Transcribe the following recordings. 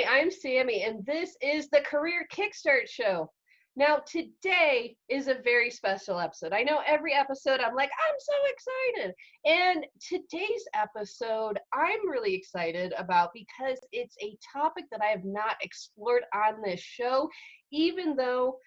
I'm Sami, and this is the Career Kickstart Show. Now, today is a very special episode. I know every episode I'm like, I'm so excited. And today's episode, I'm really excited about because it's a topic that I have not explored on this show, even though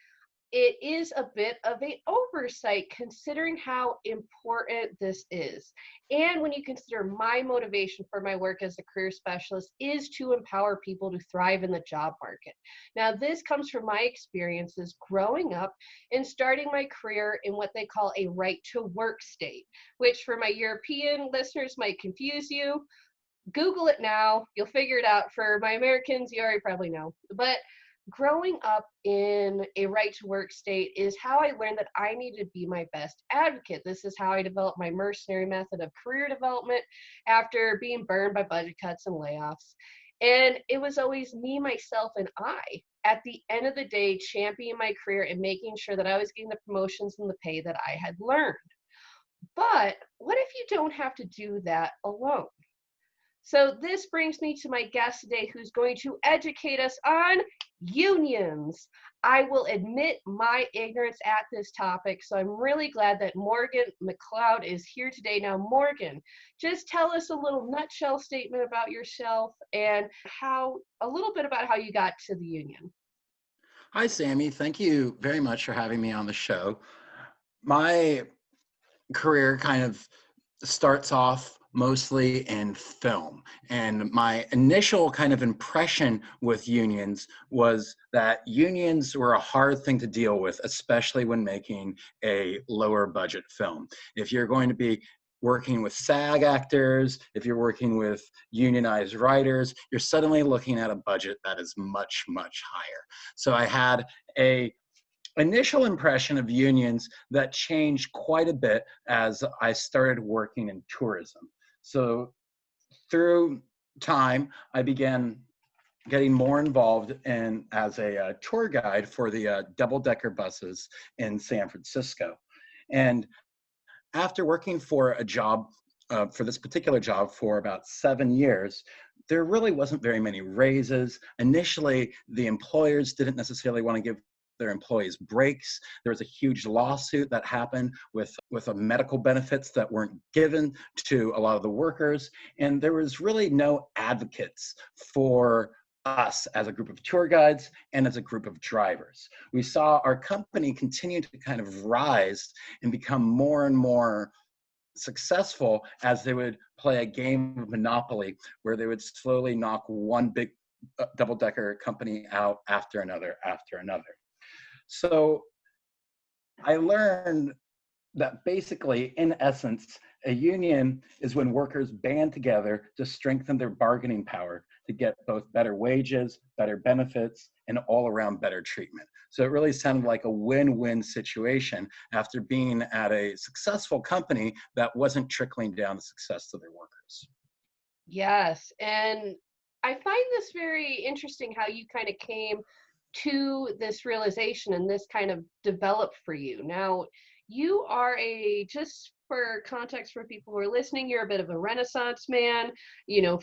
it is a bit of an oversight considering how important this is. And when you consider my motivation for my work as a career specialist is to empower people to thrive in the job market. Now, this comes from my experiences growing up and starting my career in what they call a right to work state, which for my European listeners might confuse you. Google it now, you'll figure it out. For my Americans, you already probably know. But growing up in a right to work state is how I learned that I need to be my best advocate. This is how I developed my mercenary method of career development after being burned by budget cuts and layoffs. And it was always me, myself, and I at the end of the day championing my career and making sure that I was getting the promotions and the pay that I had learned. But what if you don't have to do that alone? So this brings me to my guest today who's going to educate us on unions. I will admit my ignorance at this topic, so I'm really glad that Morgan McCloud is here today. Now, Morgan, just tell us a little nutshell statement about yourself and a little bit about how you got to the union. Hi, Sami. Thank you very much for having me on the show. My career kind of starts off mostly in film. And my initial kind of impression with unions was that unions were a hard thing to deal with, especially when making a lower budget film. If you're going to be working with SAG actors, if you're working with unionized writers, you're suddenly looking at a budget that is much, much higher. So I had a initial impression of unions that changed quite a bit as I started working in tourism. So through time, I began getting more involved in as a tour guide for the double-decker buses in San Francisco. And after working for a job, for this particular job for about 7 years, there really wasn't very many raises. Initially, the employers didn't necessarily want to give their employees breaks. There was a huge lawsuit that happened with medical benefits that weren't given to a lot of the workers. And there was really no advocates for us as a group of tour guides and as a group of drivers. We saw our company continue to kind of rise and become more and more successful as they would play a game of Monopoly where they would slowly knock one big double-decker company out after another after another. So I learned that basically, in essence, a union is when workers band together to strengthen their bargaining power to get both better wages, better benefits, and all around better treatment. So it really sounded like a win-win situation after being at a successful company that wasn't trickling down the success to their workers. Yes, and I find this very interesting how you kind of came to this realization and this kind of developed for you. Now, you are just for context for people who are listening, you're a bit of a Renaissance man,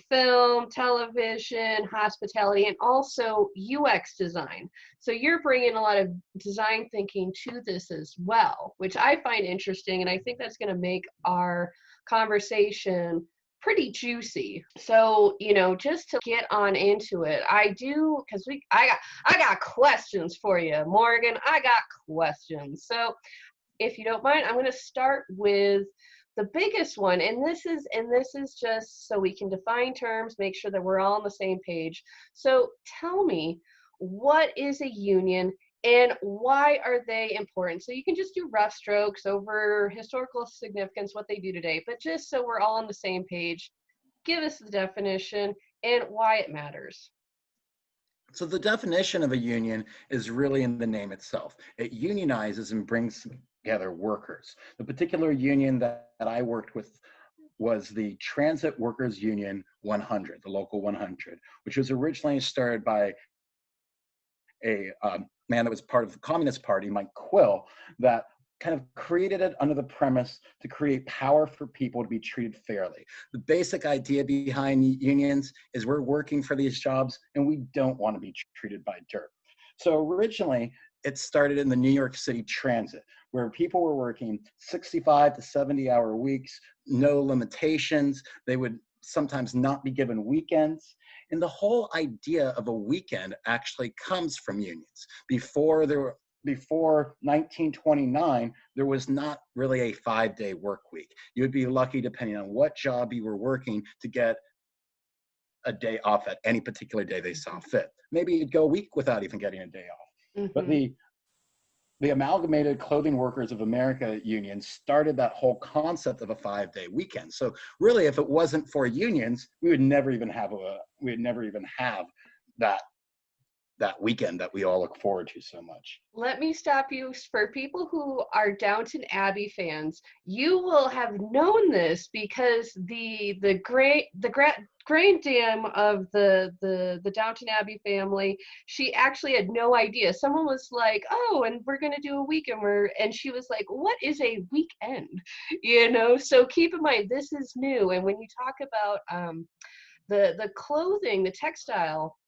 film, television, hospitality, and also UX design. So you're bringing a lot of design thinking to this as well, which I find interesting. And I think that's going to make our conversation pretty juicy. So, just to get on into it, I got questions for you, Morgan. I got questions. So if you don't mind, I'm going to start with the biggest one. And this is just so we can define terms, make sure that we're all on the same page. So tell me, what is a union and why are they important? So you can just do rough strokes over historical significance, what they do today, but just so we're all on the same page, give us the definition and why it matters. So the definition of a union is really in the name itself. It unionizes and brings together workers. The particular union that I worked with was the Transit Workers Union 100, the local 100, which was originally started by a man that was part of the Communist Party, Mike Quill, that kind of created it under the premise to create power for people to be treated fairly. The basic idea behind unions is we're working for these jobs and we don't want to be treated by dirt. So originally, it started in the New York City Transit, where people were working 65 to 70-hour weeks, no limitations. They would sometimes not be given weekends. And the whole idea of a weekend actually comes from unions. Before 1929, there was not really a 5-day work week. You would be lucky, depending on what job you were working, to get a day off at any particular day they saw fit. Maybe you'd go a week without even getting a day off. But the Amalgamated Clothing Workers of America union started that whole concept of a 5-day weekend. So really, if it wasn't for unions, we would never even have that weekend that we all look forward to so much. Let me stop you. For people who are Downton Abbey fans, you will have known this because the granddam of the Downton Abbey family, she actually had no idea. Someone was like, "Oh, and we're gonna do a weekend," and she was like, "What is a weekend?" So keep in mind this is new. And when you talk about the clothing, the textile,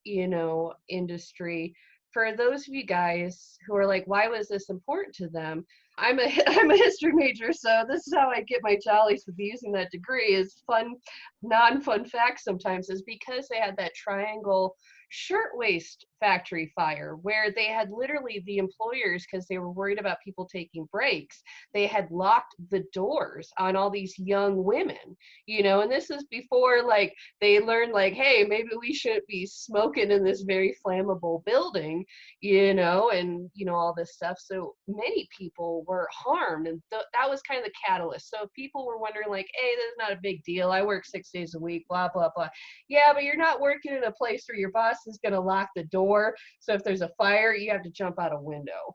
industry, for those of you guys who are like, why was this important to them? I'm a history major, so this is how I get my jollies with using that degree. Is fun, non-fun facts sometimes, is because they had that triangle shirtwaist factory fire where they had literally the employers, because they were worried about people taking breaks, they had locked the doors on all these young women, and this is before like they learned like, hey, maybe we shouldn't be smoking in this very flammable building, and all this stuff. So many people were harmed, and that was kind of the catalyst. So if people were wondering like, hey, this is not a big deal, I work 6 days a week, blah blah blah. Yeah, but you're not working in a place where your boss is going to lock the door, so if there's a fire you have to jump out a window.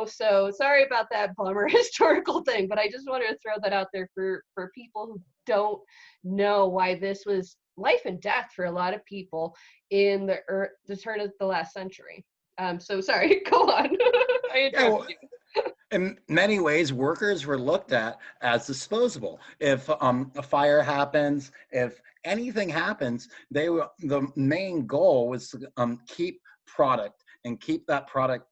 So sorry about that bummer historical thing, but I just wanted to throw that out there for people who don't know why this was life and death for a lot of people in the turn of the last century. So sorry, go on. I interrupted you. In many ways, workers were looked at as disposable. If a fire happens, if anything happens, the main goal was to keep product and keep that product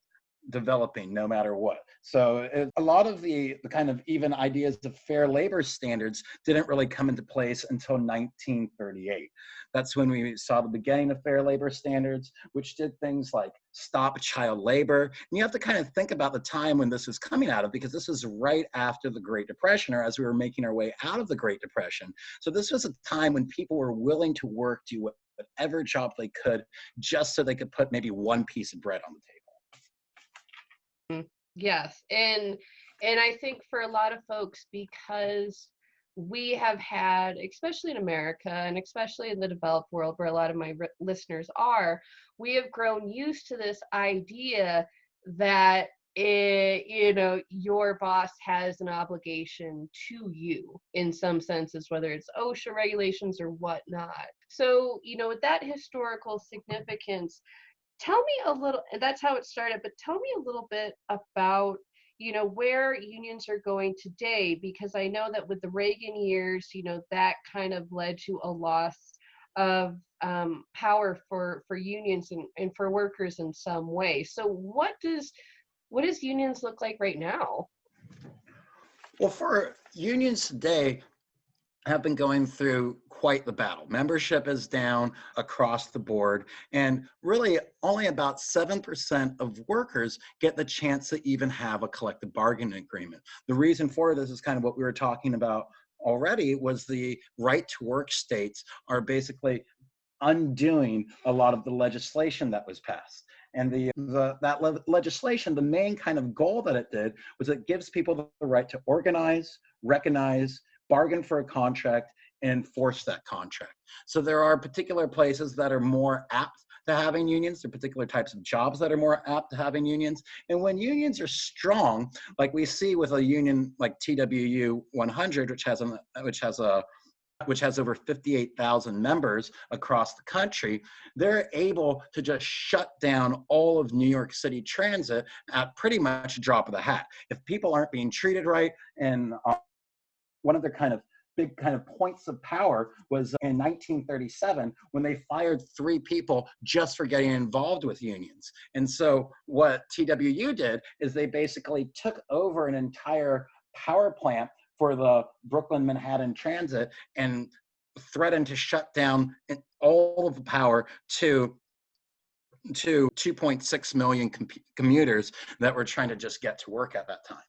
developing no matter what. So a lot of the kind of even ideas of fair labor standards didn't really come into place until 1938. That's when we saw the beginning of fair labor standards, which did things like stop child labor. And you have to kind of think about the time when this was coming out of, because this was right after the Great Depression, or as we were making our way out of the Great Depression. So this was a time when people were willing to work, do whatever job they could, just so they could put maybe one piece of bread on the table. Yes, and I think for a lot of folks, because we have had, especially in America and especially in the developed world where a lot of my listeners are, we have grown used to this idea that your boss has an obligation to you in some senses, whether it's OSHA regulations or whatnot. So, with that historical significance, tell me a little, that's how it started, but tell me a little bit about, where unions are going today, because I know that with the Reagan years, that kind of led to a loss of power for unions and for workers in some way. So what does unions look like right now? Well, for unions today, have been going through quite the battle. Membership is down across the board, and really only about 7% of workers get the chance to even have a collective bargaining agreement. The reason for this is kind of what we were talking about already, was the right to work states are basically undoing a lot of the legislation that was passed. And legislation, the main kind of goal that it did was it gives people the right to organize, recognize, bargain for a contract, and enforce that contract. So there are particular places that are more apt to having unions. There are particular types of jobs that are more apt to having unions. And when unions are strong, like we see with a union like TWU 100, which has a which has over 58,000 members across the country, they're able to just shut down all of New York City transit at pretty much a drop of the hat. If people aren't being treated right, and one of their kind of big kind of points of power was in 1937 when they fired 3 people just for getting involved with unions. And so what TWU did is they basically took over an entire power plant for the Brooklyn Manhattan Transit and threatened to shut down all of the power to 2.6 million commuters that were trying to just get to work at that time.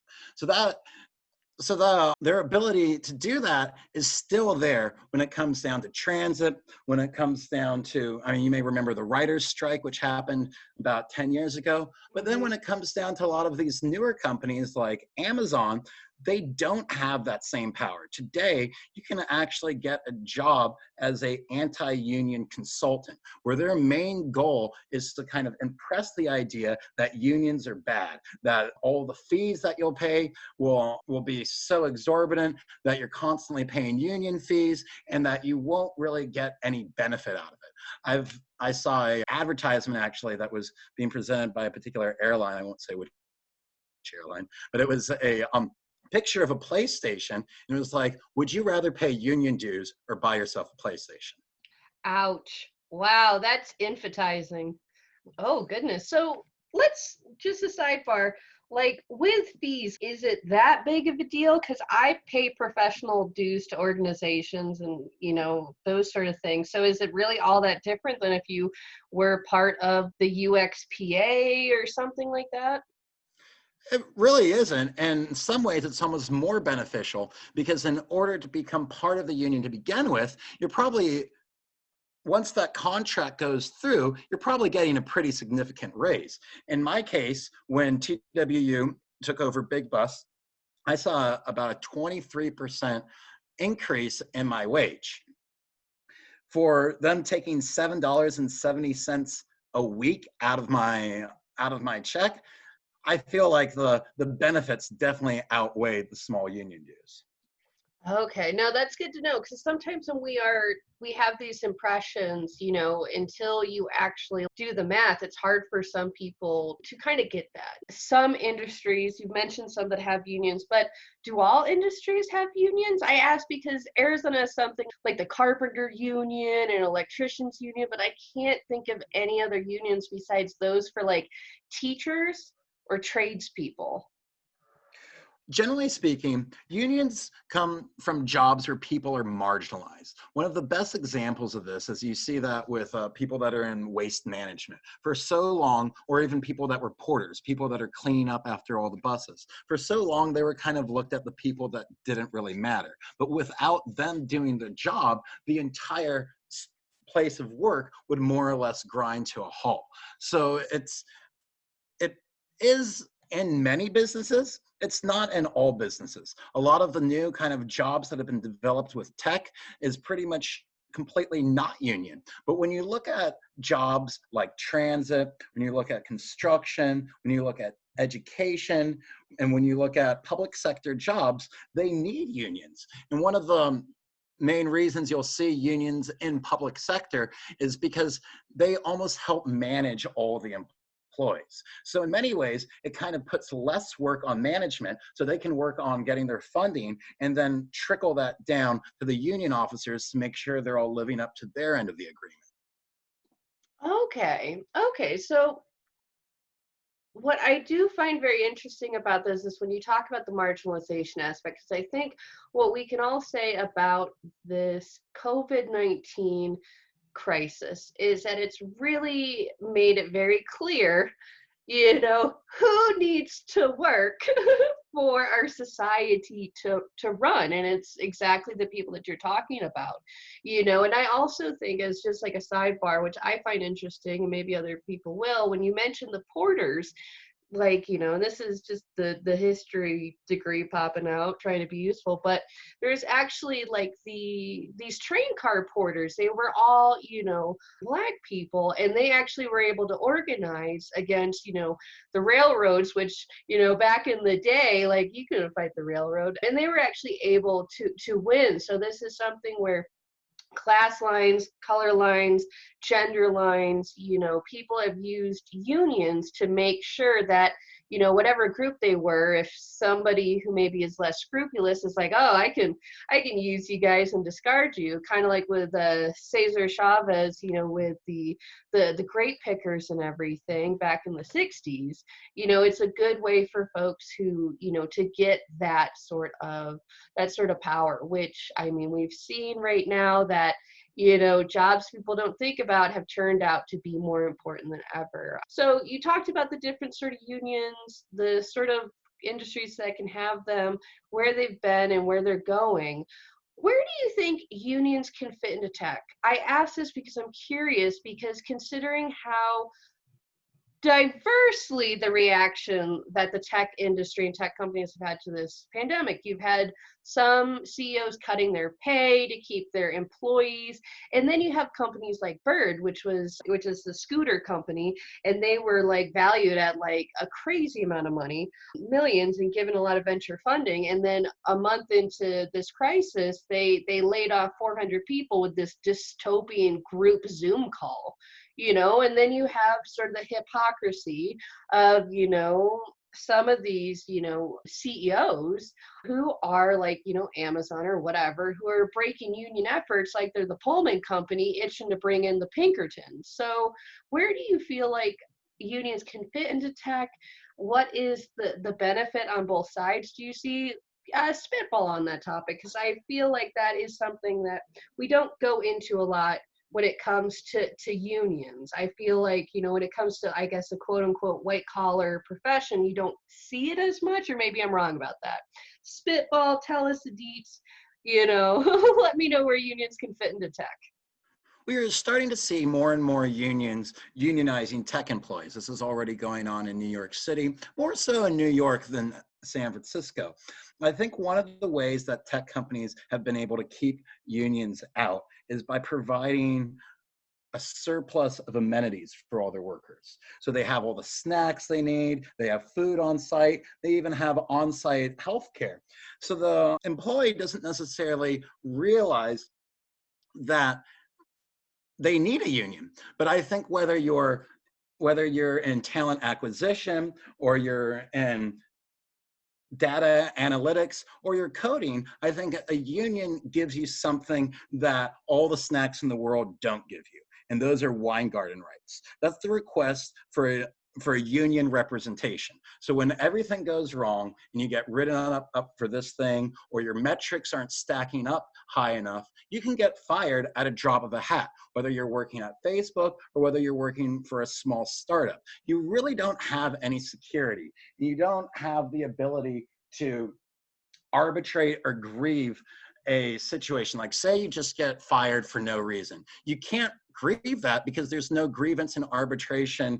So their ability to do that is still there when it comes down to transit, when it comes down to, I mean, you may remember the writers' strike, which happened about 10 years ago. But then when it comes down to a lot of these newer companies like Amazon, they don't have that same power. Today, you can actually get a job as an anti-union consultant, where their main goal is to kind of impress the idea that unions are bad, that all the fees that you'll pay will be so exorbitant that you're constantly paying union fees and that you won't really get any benefit out of it. I saw an advertisement actually that was being presented by a particular airline. I won't say which airline, but it was a picture of a PlayStation, and it was like, would you rather pay union dues or buy yourself a PlayStation? Ouch. Wow, that's infantilizing. Oh, goodness. So let's just a sidebar. Like with fees, is it that big of a deal? Because I pay professional dues to organizations and, those sort of things. So is it really all that different than if you were part of the UXPA or something like that? It really isn't. And in some ways, it's almost more beneficial because in order to become part of the union to begin with, you're probably, once that contract goes through, you're probably getting a pretty significant raise. In my case, when TWU took over Big Bus, I saw about a 23% increase in my wage. For them taking $7.70 a week out of my check, I feel like the benefits definitely outweigh the small union dues. Okay, no, that's good to know because sometimes when we have these impressions, until you actually do the math, it's hard for some people to kind of get that. Some industries, you've mentioned some that have unions, but do all industries have unions? I ask because Arizona has something like the carpenter union and electricians union, but I can't think of any other unions besides those for like teachers or tradespeople. Generally speaking, unions come from jobs where people are marginalized. One of the best examples of this is you see that with people that are in waste management. For so long, or even people that were porters, people that are cleaning up after all the buses. For so long, they were kind of looked at the people that didn't really matter. But without them doing the job, the entire place of work would more or less grind to a halt. So it is in many businesses. It's not in all businesses. A lot of the new kind of jobs that have been developed with tech is pretty much completely not union. But when you look at jobs like transit, when you look at construction, when you look at education, and when you look at public sector jobs, they need unions. And one of the main reasons you'll see unions in public sector is because they almost help manage all the employees. So in many ways, it kind of puts less work on management so they can work on getting their funding and then trickle that down to the union officers to make sure they're all living up to their end of the agreement. Okay. So what I do find very interesting about this is when you talk about the marginalization aspect, because I think what we can all say about this COVID-19 crisis is that it's really made it very clear, who needs to work for our society to run. And it's exactly the people that you're talking about, and I also think as just like a sidebar, which I find interesting and maybe other people will, when you mention the porters, like, and this is just the history degree popping out, trying to be useful, but there's actually like these train car porters. They were all, Black people, and they actually were able to organize against, the railroads, which, back in the day, like, you couldn't fight the railroad, and they were actually able to win. So this is something where class lines, color lines, gender lines, people have used unions to make sure that, whatever group they were, if somebody who maybe is less scrupulous is like, oh, I can use you guys and discard you, kind of like with Cesar Chavez, with the grape pickers and everything back in the 60s. It's a good way for folks who, to get that sort of power, which, I mean, we've seen right now that, jobs people don't think about have turned out to be more important than ever. So you talked about the different sort of unions, the sort of industries that can have them, where they've been and where they're going. Where do you think unions can fit into tech? I ask this because I'm curious, because considering how diversely the reaction that the tech industry and tech companies have had to this pandemic. You've had some CEOs cutting their pay to keep their employees, and then you have companies like Bird, which is the scooter company, and they were like valued at like a crazy amount of money, millions, and given a lot of venture funding. And then a month into this crisis, they laid off 400 people with this dystopian group Zoom call. And then you have sort of the hypocrisy of, some of these, CEOs who are like, Amazon or whatever, who are breaking union efforts like they're the Pullman company itching to bring in the Pinkertons. So where do you feel like unions can fit into tech? What is the benefit on both sides? Do you see spitball on that topic? Because I feel like that is something that we don't go into a lot when it comes to unions. I feel like, when it comes to, I guess, a quote unquote white collar profession, you don't see it as much, or maybe I'm wrong about that. Spitball, tell us the deets, let me know where unions can fit into tech. We are starting to see more and more unions unionizing tech employees. This is already going on in New York City, more so in New York than San Francisco. I think one of the ways that tech companies have been able to keep unions out is by providing a surplus of amenities for all their workers. So they have all the snacks they need, they have food on site, they even have on-site healthcare. So the employee doesn't necessarily realize that they need a union. But I think whether you're in talent acquisition, or you're in data analytics, or you're coding, I think a union gives you something that all the snacks in the world don't give you. And those are wine garden rights. That's the request for a union representation. So when everything goes wrong and you get written up for this thing, or your metrics aren't stacking up high enough, you can get fired at a drop of a hat, whether you're working at Facebook or whether you're working for a small startup. You really don't have any security. You don't have the ability to arbitrate or grieve a situation. Like, say you just get fired for no reason. You can't grieve that because there's no grievance and arbitration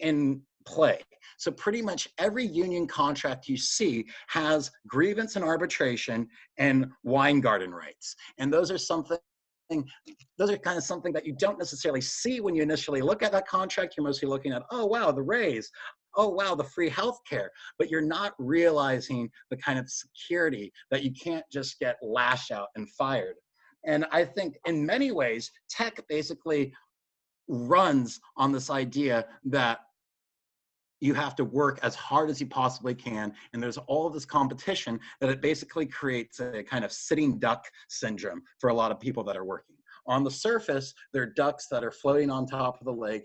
in play. So pretty much every union contract you see has grievance and arbitration and wine garden rights. And those are kind of something that you don't necessarily see when you initially look at that contract. You're mostly looking at, oh wow, the raise, oh wow, the free healthcare, but you're not realizing the kind of security that you can't just get lashed out and fired. And I think in many ways, tech basically runs on this idea that you have to work as hard as you possibly can, and there's all of this competition that it basically creates a kind of sitting duck syndrome for a lot of people that are working. On the surface, they're ducks that are floating on top of the lake,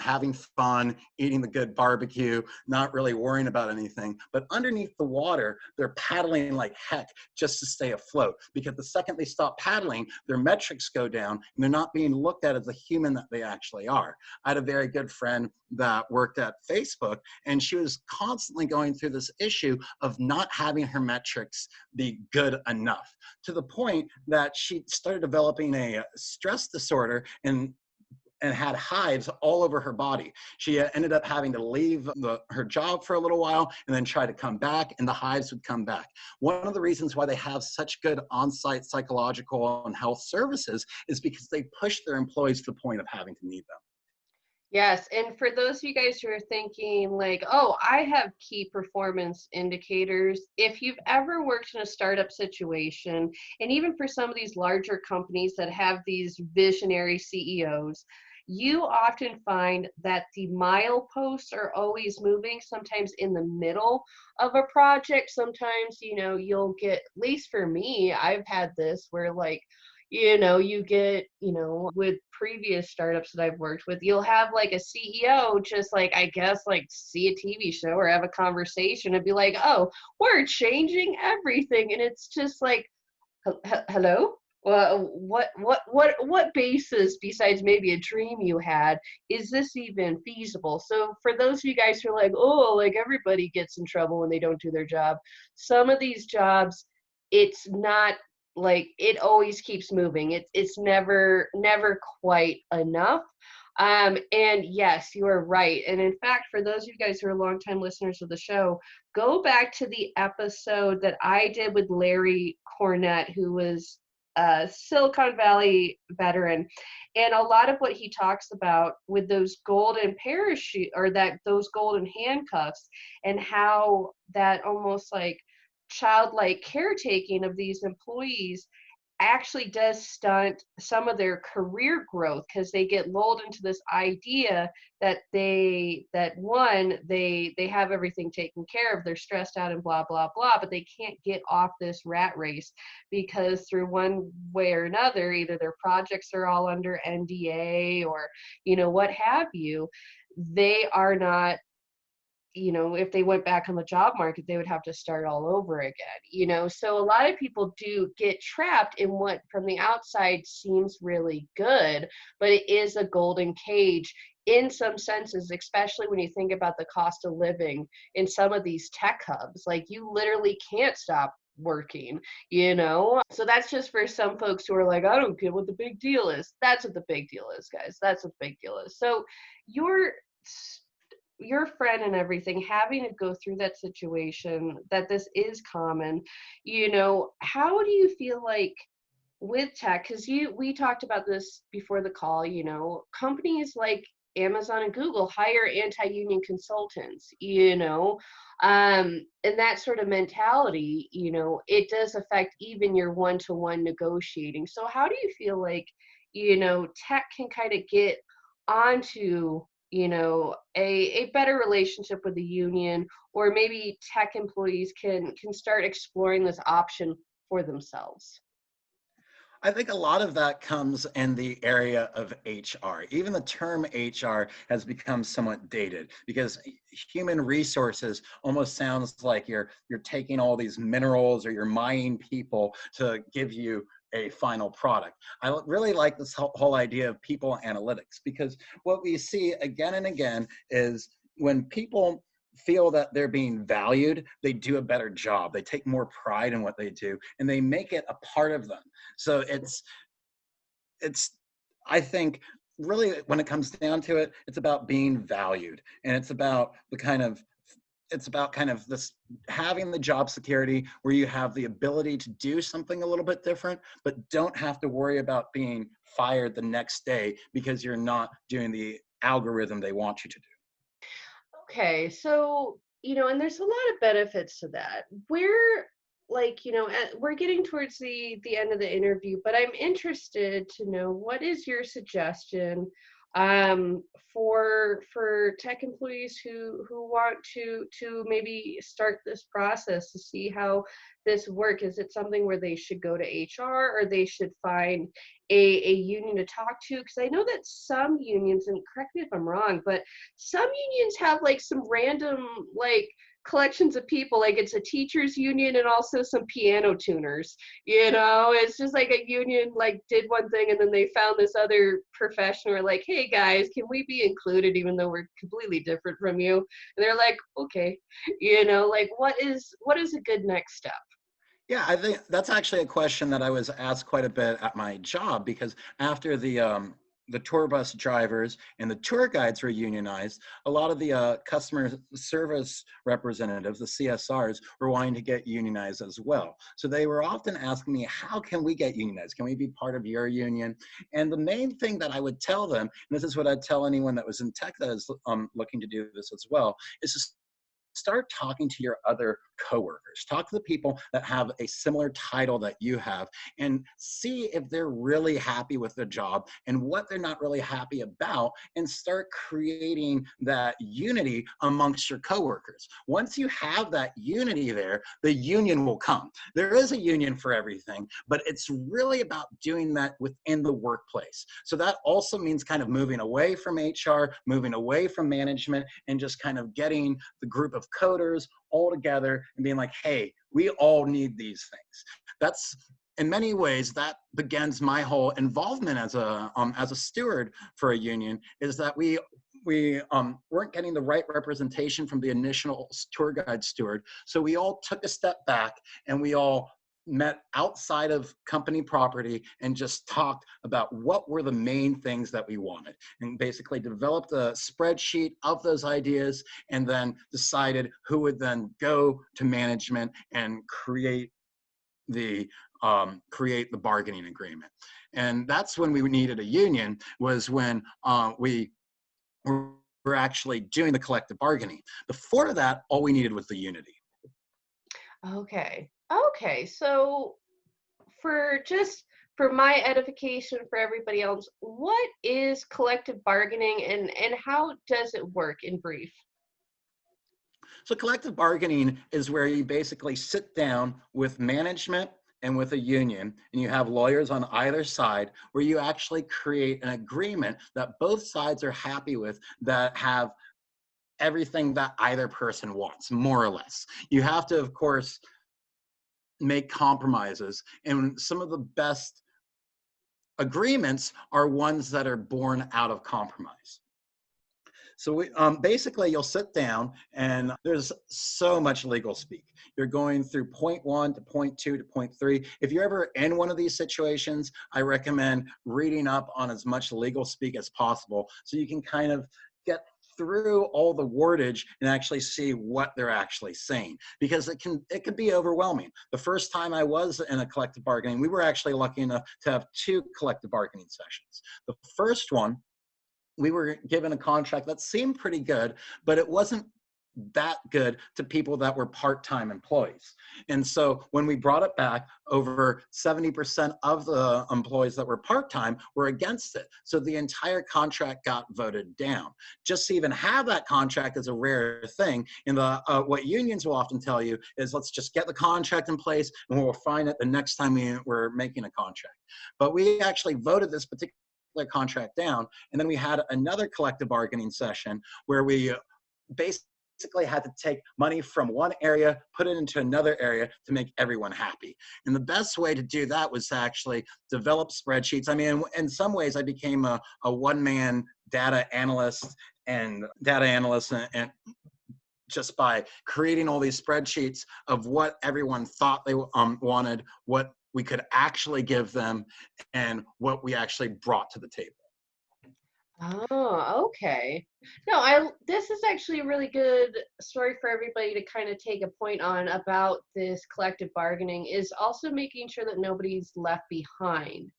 having fun, eating the good barbecue, not really worrying about anything. But underneath the water, they're paddling like heck just to stay afloat, because the second they stop paddling, their metrics go down and they're not being looked at as the human that they actually are. I had a very good friend that worked at Facebook, and she was constantly going through this issue of not having her metrics be good enough, to the point that she started developing a stress disorder, and and had hives all over her body. She ended up having to leave her job for a little while and then try to come back, and the hives would come back. One of the reasons why they have such good on-site psychological and health services is because they push their employees to the point of having to need them. Yes, and for those of you guys who are thinking like, oh, I have key performance indicators, if you've ever worked in a startup situation, and even for some of these larger companies that have these visionary CEOs, you often find that the mileposts are always moving, sometimes in the middle of a project. Sometimes, you'll get, at least for me, I've had this where like, you get, with previous startups that I've worked with, you'll have like a CEO just like, I guess, like see a TV show or have a conversation and be like, oh, we're changing everything. And it's just like, hello? Well, what basis besides maybe a dream you had is this even feasible? So for those of you guys who are like, oh, like everybody gets in trouble when they don't do their job, some of these jobs, it's not like it always keeps moving. It's never quite enough. And yes, you are right. And in fact, for those of you guys who are longtime listeners of the show, go back to the episode that I did with Larry Cornett, who was a Silicon Valley veteran. And a lot of what he talks about with those golden parachute or those golden handcuffs and how that almost like childlike caretaking of these employees actually does stunt some of their career growth because they get lulled into this idea that they have everything taken care of, they're stressed out and blah blah blah, but they can't get off this rat race because through one way or another, either their projects are all under NDA or what have you, they are not, if they went back on the job market, they would have to start all over again, So a lot of people do get trapped in what from the outside seems really good, but it is a golden cage in some senses, especially when you think about the cost of living in some of these tech hubs. Like you literally can't stop working. So that's just for some folks who are like, I don't get what the big deal is. That's what the big deal is, guys. That's what the big deal is. So your friend and everything having to go through that situation, that this is common, how do you feel like with tech, because we talked about this before the call, companies like Amazon and Google hire anti-union consultants, and that sort of mentality, it does affect even your one-to-one negotiating. So how do you feel like, tech can kind of get onto a better relationship with the union, or maybe tech employees can start exploring this option for themselves? I think a lot of that comes in the area of HR. Even the term HR has become somewhat dated because human resources almost sounds like you're taking all these minerals or you're mining people to give you a final product. I really like this whole idea of people analytics, because what we see again and again is when people feel that they're being valued, they do a better job. They take more pride in what they do and they make it a part of them. So it's I think really when it comes down to it, it's about being valued, and it's about kind of this having the job security where you have the ability to do something a little bit different, but don't have to worry about being fired the next day because you're not doing the algorithm they want you to do. Okay, so, and there's a lot of benefits to that. We're like, we're getting towards the end of the interview, but I'm interested to know what is your suggestion um for tech employees who want to maybe start this process to see how this work. Is it something where they should go to HR or they should find a union to talk to? Because I know that some unions, and correct me if I'm wrong, but some unions have like some random like collections of people, like it's a teachers union and also some piano tuners. It's just like a union like did one thing and then they found this other profession who are like, hey guys, can we be included even though we're completely different from you? And they're like, okay. Like what is a good next step? Yeah, I think that's actually a question that I was asked quite a bit at my job, because after the tour bus drivers and the tour guides were unionized, a lot of the customer service representatives, the CSRs, were wanting to get unionized as well. So they were often asking me, how can we get unionized? Can we be part of your union? And the main thing that I would tell them, and this is what I'd tell anyone that was in tech that is looking to do this as well, is to start talking to your other coworkers. Talk to the people that have a similar title that you have and see if they're really happy with the job and what they're not really happy about, and start creating that unity amongst your coworkers. Once you have that unity there, the union will come. There is a union for everything, but it's really about doing that within the workplace. So that also means kind of moving away from HR, moving away from management, and just kind of getting the group of coders all together and being like, hey, we all need these things. That's, in many ways, that begins my whole involvement as a steward for a union, is that we weren't getting the right representation from the initial tour guide steward. So we all took a step back and we all met outside of company property and just talked about what were the main things that we wanted, and basically developed a spreadsheet of those ideas, and then decided who would then go to management and create the bargaining agreement. And that's when we needed a union, was when we were actually doing the collective bargaining. Before that, all we needed was the unity. Okay. Okay. So for my edification, for everybody else, what is collective bargaining and how does it work in brief? So collective bargaining is where you basically sit down with management and with a union, and you have lawyers on either side, where you actually create an agreement that both sides are happy with, that have everything that either person wants, more or less. You have to, of course, make compromises, and some of the best agreements are ones that are born out of compromise. So basically, you'll sit down, and there's so much legal speak. You're going through point 1 to point 2 to point 3. If you're ever in one of these situations, I recommend reading up on as much legal speak as possible, so you can kind of get through all the wordage and actually see what they're actually saying, because it can be overwhelming. The first time I was in a collective bargaining, we were actually lucky enough to have 2 collective bargaining sessions. The first one, we were given a contract that seemed pretty good, but it wasn't that good to people that were part-time employees. And so when we brought it back, over 70% of the employees that were part-time were against it. So the entire contract got voted down. Just to even have that contract is a rare thing. And what unions will often tell you is, let's just get the contract in place and we'll find it the next time we're making a contract. But we actually voted this particular contract down, and then we had another collective bargaining session where we basically had to take money from one area, put it into another area to make everyone happy. And the best way to do that was to actually develop spreadsheets. I mean, in some ways, I became a one-man data analyst and just by creating all these spreadsheets of what everyone thought they wanted, what we could actually give them, and what we actually brought to the table. Oh, okay. No, this is actually a really good story for everybody to kind of take a point on about this collective bargaining, is also making sure that nobody's left behind.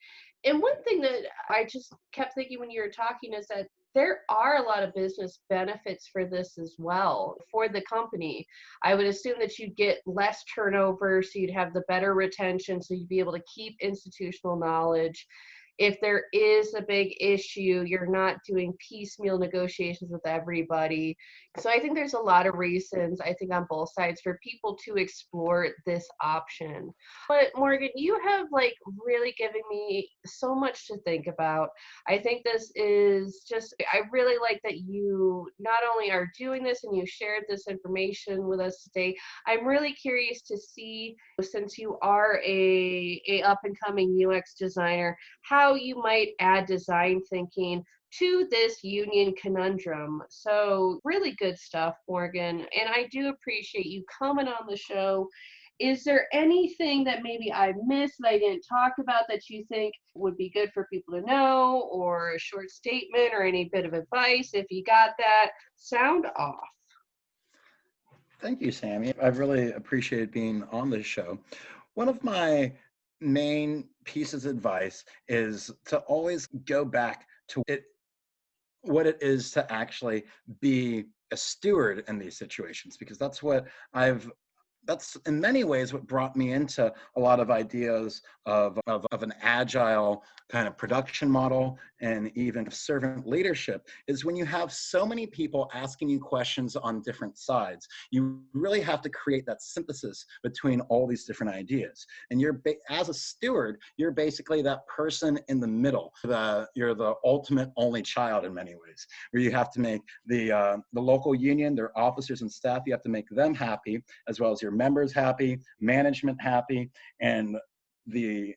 And one thing that I just kept thinking when you were talking is that there are a lot of business benefits for this as well for the company. I would assume that you'd get less turnover, so you'd have the better retention, so you'd be able to keep institutional knowledge. If there is a big issue, you're not doing piecemeal negotiations with everybody. So I think there's a lot of reasons, I think on both sides, for people to explore this option. But Morgan, you have like really given me so much to think about. I think this is just, I really like that you not only are doing this and you shared this information with us today. I'm really curious to see, since you are a up and coming UX designer, how you might add design thinking to this union conundrum. So really good stuff, Morgan. And I do appreciate you coming on the show Is there anything that maybe I missed that I didn't talk about that you think would be good for people to know, or a short statement or any bit of advice? If you got that, sound off. Thank you, Sami. I've really appreciated being on this show. One of my main pieces of advice is to always go back to what it is to actually be a steward in these situations, because that's in many ways what brought me into a lot of ideas of an agile kind of production model and even servant leadership, is when you have so many people asking you questions on different sides, you really have to create that synthesis between all these different ideas. And as a steward, you're basically that person in the middle. You're the ultimate only child in many ways, where you have to make the local union, their officers and staff, you have to make them happy, as well as your members happy, management happy, and the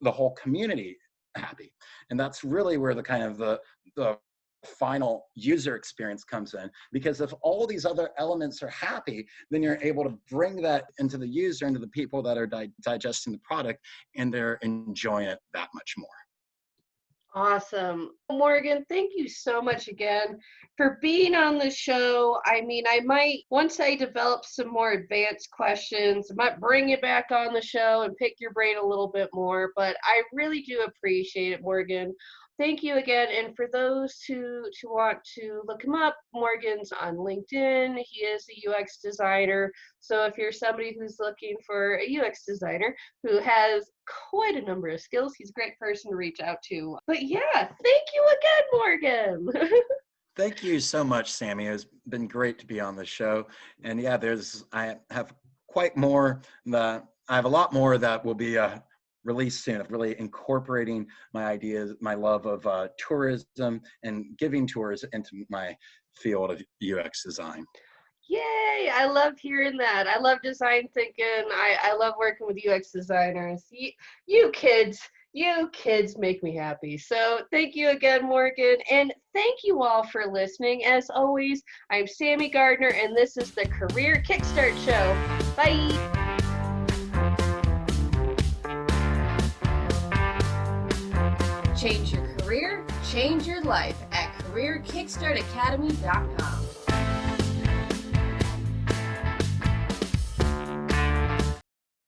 whole community happy. And that's really where the final user experience comes in, because if all these other elements are happy, then you're able to bring that into the user, into the people that are digesting the product, and they're enjoying it that much more. Awesome. Morgan, thank you so much again for being on the show. I mean, I might, once I develop some more advanced questions, I might bring you back on the show and pick your brain a little bit more, but I really do appreciate it, Morgan. Thank you again. And for those who want to look him up, Morgan's on LinkedIn. He is a UX designer. So if you're somebody who's looking for a UX designer who has quite a number of skills, he's a great person to reach out to. But yeah, thank you again, Morgan. Thank you so much, Sami. It's been great to be on the show. And yeah, I have a lot more that will be released soon, of really incorporating my ideas, my love of tourism and giving tours into my field of UX design. Yay, I love hearing that. I love design thinking. I love working with UX designers. You kids make me happy. So thank you again, Morgan. And thank you all for listening. As always, I'm Sami Gardner, and this is the Career Kickstart Show. Bye. Change your career, change your life at CareerKickstartAcademy.com.